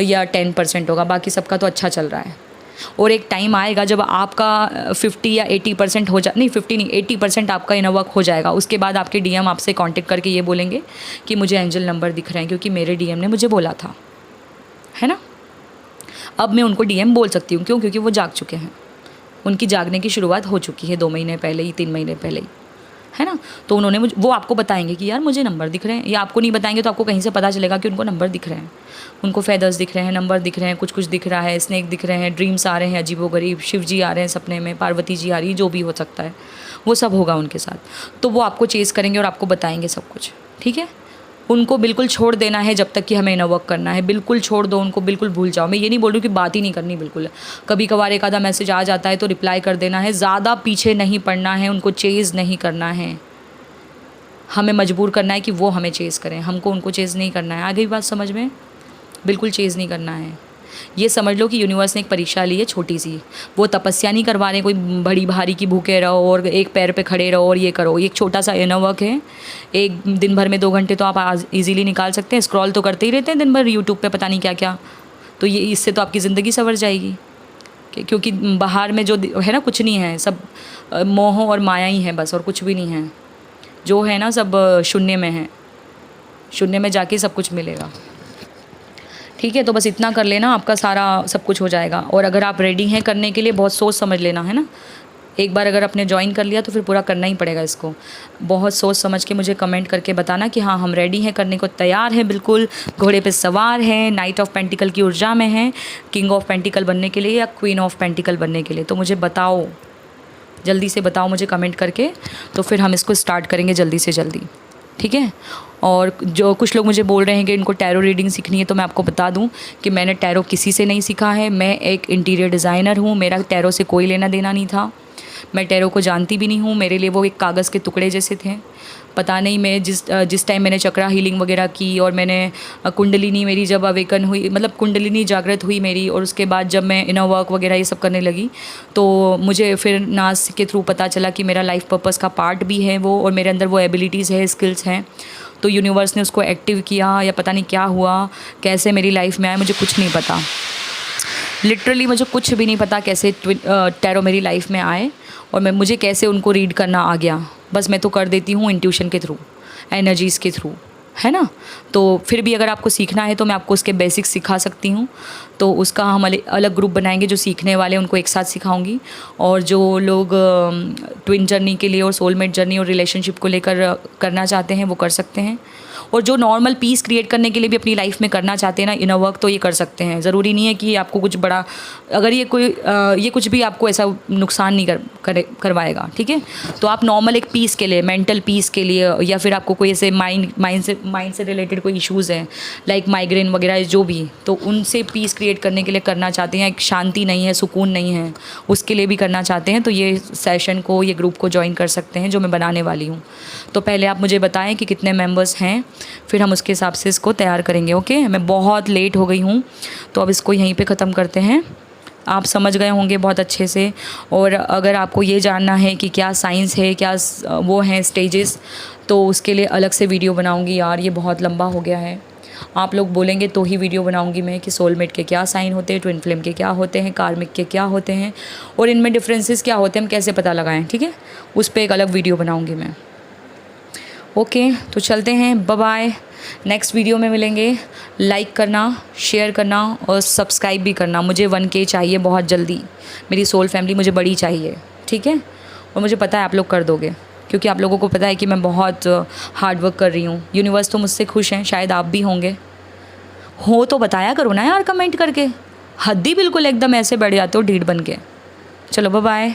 या 10% होगा, बाकी सबका तो अच्छा चल रहा है। और एक टाइम आएगा जब आपका 50 या 80% हो 80% आपका इनर वर्क हो जाएगा। उसके बाद आपके डीएम आपसे कांटेक्ट करके ये बोलेंगे कि मुझे एंजल नंबर दिख रहे हैं, क्योंकि मेरे डीएम ने मुझे बोला था, है ना। अब मैं उनको डीएम बोल सकती हूँ। क्यों? क्योंकि वो जाग चुके हैं, उनकी जागने की शुरुआत हो चुकी है 2 महीने पहले ही, 3 महीने पहले ही, है ना। तो उन्होंने वो आपको बताएंगे कि यार मुझे नंबर दिख रहे हैं, या आपको नहीं बताएंगे तो आपको कहीं से पता चलेगा कि उनको नंबर दिख रहे हैं, उनको फेदर्स दिख रहे हैं, नंबर दिख रहे हैं, कुछ कुछ दिख रहा है, स्नेक दिख रहे हैं, ड्रीम्स आ रहे हैं अजीबोगरीब, शिव जी आ रहे हैं सपने में, पार्वती जी आ रही है, जो भी हो सकता है वो सब होगा उनके साथ। तो वो आपको चेज़ करेंगे और आपको बताएंगे सब कुछ, ठीक है। उनको बिल्कुल छोड़ देना है जब तक कि हमें इनर वर्क करना है, बिल्कुल छोड़ दो उनको, बिल्कुल भूल जाओ। मैं ये नहीं बोल रही हूँ कि बात ही नहीं करनी, बिल्कुल। कभी कभार एक आधा मैसेज आ जाता है तो रिप्लाई कर देना है, ज़्यादा पीछे नहीं पड़ना है, उनको चेज़ नहीं करना है। हमें मजबूर करना है कि वो हमें चेज़ करें, हमको उनको चेज़ नहीं करना है। आ गई बात समझ में? बिल्कुल चेज़ नहीं करना है। ये समझ लो कि यूनिवर्स ने एक परीक्षा ली है छोटी सी, वो तपस्या नहीं करवा रहे कोई बड़ी भारी की भूखे रहो और एक पैर पे खड़े रहो और ये करो। ये एक छोटा सा इनर वर्क है, एक दिन भर में 2 घंटे तो आप इजीली निकाल सकते हैं। स्क्रॉल तो करते ही रहते हैं दिन भर यूट्यूब पे पता नहीं क्या क्या, तो ये इससे तो आपकी ज़िंदगी संवर जाएगी। क्योंकि बाहर में जो है ना, कुछ नहीं है, सब मोह और माया ही है बस, और कुछ भी नहीं है। जो है ना सब शून्य में है, शून्य में जाके सब कुछ मिलेगा, ठीक है। तो बस इतना कर लेना, आपका सारा सब कुछ हो जाएगा। और अगर आप रेडी हैं करने के लिए, बहुत सोच समझ लेना, है ना। एक बार अगर आपने ज्वाइन कर लिया तो फिर पूरा करना ही पड़ेगा इसको। बहुत सोच समझ के मुझे कमेंट करके बताना कि हाँ हम रेडी हैं, करने को तैयार हैं, बिल्कुल घोड़े पे सवार हैं, नाइट ऑफ पेंटिकल की ऊर्जा में हैं, किंग ऑफ पेंटिकल बनने के लिए या क्वीन ऑफ पेंटिकल बनने के लिए। तो मुझे बताओ, जल्दी से बताओ मुझे कमेंट करके, तो फिर हम इसको स्टार्ट करेंगे जल्दी से जल्दी, ठीक है। और जो कुछ लोग मुझे बोल रहे हैं कि इनको टैरो रीडिंग सीखनी है, तो मैं आपको बता दूं कि मैंने टैरो किसी से नहीं सीखा है। मैं एक इंटीरियर डिज़ाइनर हूं, मेरा टैरो से कोई लेना देना नहीं था। मैं टैरो को जानती भी नहीं हूँ, मेरे लिए वो एक कागज़ के टुकड़े जैसे थे। पता नहीं मैं जिस टाइम मैंने चक्रा हीलिंग वगैरह की और मैंने कुंडलिनी मेरी जब अवेकन हुई, मतलब कुंडलिनी जागृत हुई मेरी, और उसके बाद जब मैं इनर वर्क वगैरह ये सब करने लगी, तो मुझे फिर नास के थ्रू पता चला कि मेरा लाइफ पर्पस का पार्ट भी है वो, और मेरे अंदर वो एबिलिटीज़ है, स्किल्स हैं। तो यूनिवर्स ने उसको एक्टिव किया या पता नहीं क्या हुआ, कैसे मेरी लाइफ में आया, मुझे कुछ नहीं पता। लिटरली मुझे कुछ भी नहीं पता कैसे टैरो मेरी लाइफ में आए और मुझे कैसे उनको रीड करना आ गया। बस मैं तो कर देती हूँ इंट्यूशन के थ्रू, एनर्जीज़ के थ्रू, है ना। तो फिर भी अगर आपको सीखना है तो मैं आपको उसके बेसिक्स सिखा सकती हूँ। तो उसका हम अलग ग्रुप बनाएंगे, जो सीखने वाले उनको एक साथ सिखाऊंगी, और जो लोग ट्विन जर्नी के लिए और सोलमेट जर्नी और रिलेशनशिप को लेकर करना चाहते हैं वो कर सकते हैं। और जो नॉर्मल पीस क्रिएट करने के लिए भी अपनी लाइफ में करना चाहते हैं ना इनर वर्क, तो ये कर सकते हैं। ज़रूरी नहीं है कि आपको कुछ बड़ा, अगर ये कुछ भी आपको ऐसा नुकसान नहीं करवाएगा, ठीक है। तो आप नॉर्मल एक पीस के लिए, मेंटल पीस के लिए, या फिर आपको कोई ऐसे माइंड से रिलेटेड कोई इश्यूज़ हैं लाइक माइग्रेन वगैरह जो भी, तो उनसे पीस क्रिएट करने के लिए करना चाहते हैं, एक शांति नहीं है, सुकून नहीं है, उसके लिए भी करना चाहते हैं, तो ये सेशन को, ये ग्रुप को ज्वाइन कर सकते हैं जो मैं बनाने वाली हूँ। तो पहले आप मुझे बताएं कि कितने मेंबर्स हैं, फिर हम उसके हिसाब से इसको तैयार करेंगे। ओके, मैं बहुत लेट हो गई हूँ, तो अब इसको यहीं पे ख़त्म करते हैं। आप समझ गए होंगे बहुत अच्छे से। और अगर आपको ये जानना है कि क्या साइंस है, क्या वो हैं स्टेजेस, तो उसके लिए अलग से वीडियो बनाऊंगी। यार ये बहुत लंबा हो गया है, आप लोग बोलेंगे तो ही वीडियो बनाऊंगी मैं कि सोलमेट के क्या साइन होते हैं, ट्विन फ्लेम के क्या होते हैं, कार्मिक के क्या होते हैं, और इनमें डिफरेंसेस क्या होते हैं, हम कैसे पता लगाएं, ठीक है। उस पर एक अलग वीडियो बनाऊंगी मैं। ओके, तो चलते हैं, बाय बाय। नेक्स्ट वीडियो में मिलेंगे। लाइक करना, शेयर करना और सब्सक्राइब भी करना। मुझे 1K चाहिए बहुत जल्दी, मेरी सोल फैमिली मुझे बड़ी चाहिए, ठीक है। और मुझे पता है आप लोग कर दोगे, क्योंकि आप लोगों को पता है कि मैं बहुत हार्ड वर्क कर रही हूँ। यूनिवर्स तो मुझसे खुश हैं, शायद आप भी होंगे। हो तो बताया करो ना यार कमेंट करके, हद ही बिल्कुल एकदम ऐसे बैठ जाते हो ढीठ बन के। चलो बाय बाय।